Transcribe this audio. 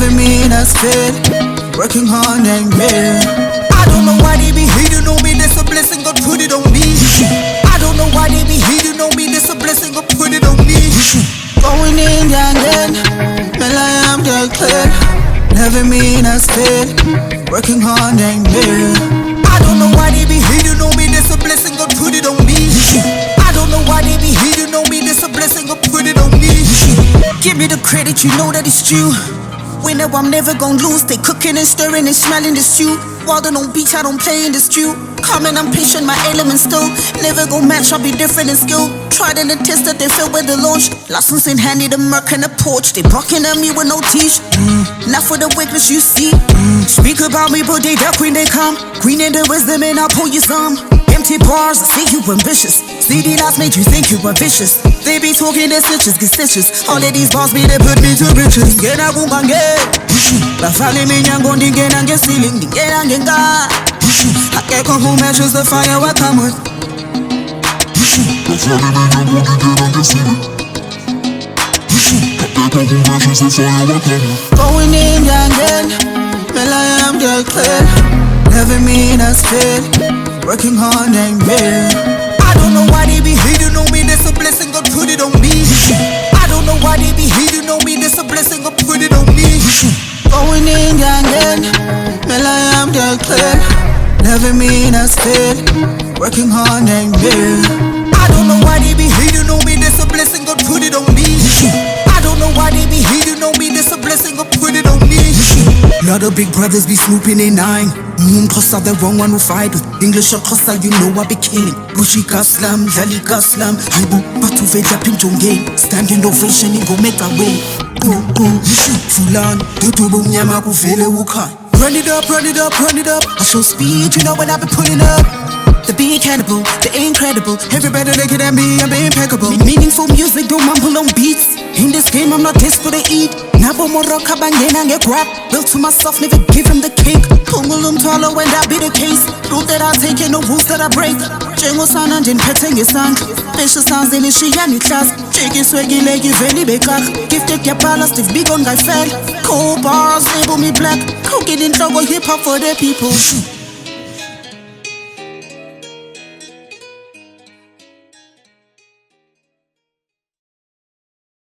never mean us fail. Working hard and real. I don't know why they be hating on me, that's a blessing, God put it on me. I don't know why they be hating on me, that's a blessing, God put it on me. Going in and then, well I am the clear. Never mean us fail. Working hard and real. I don't know why they be hating on me, that's a blessing, God put it on me. I don't know why they be hating on me, that's a blessing, God put it on me. Give me the credit, you know that it's due. We know I'm never gon' lose. They cooking and stirring and smelling the stew. Walden on beach, I don't play in the stew. Coming, I'm patient, my elements still. Never gon' match, I'll be different in skill. Tried in the test that they failed with the launch. Lessons in handy, the murk and the porch. They barking at me with no teeth. Not for the weakness you see. Speak about me, but they duck when they come. Queen in the wisdom and I'll pull you some. Empty bars, I see you ambitious. CD lights made you think you were vicious. They be talking their stitches, get stitches. All of these bars be they put me to riches. Get a boom bang la fale me nyango ndinge nange ceiling ndinge nange nga. Akeko who measures the fire what come with. La fale me nyango ndinge nange ceiling. Akeko who measures the fire what come with. Going in again, well I am the clear. Never mean us fail. Working hard and real. I don't know why they be hating on me, that's a blessing, God put it on me. I don't know why they be hating on me, that's a blessing, God put it on me. Going in again, well I am the clear. Never mean us fail. Working hard and real. I don't know why they be hating on me, that's a blessing, God put it on me. I don't know why they be hating on me, that's a blessing, God put it on me. Lot of big brothers be snooping in nine. Cause I'm the wrong one who fight with English or Costa, you know I be killing. Gucci Gaslam, Lali Gaslam, Haibu, Batu Veja Pintonge. Standing ovation, he go make a way. Go, Fulan, Tutubu Nyama, who feel it, who can't. Run it up, run it up, run it up. I show speed, you know what I be pulling up. The be incredible, the incredible. Everybody looking at me, I'm impeccable. Meaningful music, don't mumble on beats. In this game, I'm not desperate to eat. Nabo moroka bangena nge grab. Built to myself, never give him the cake. Pungulum tolo when that be the case. Rule that I take and no rules that I break. Jengo sana jin petting his son. Fisher sounds in his shiani class. Chicken swaggy leg, you very big cock. Gifted your palace, if big on guy fell. Cold bars, label me black. Cooking in trouble, hip hop for the people.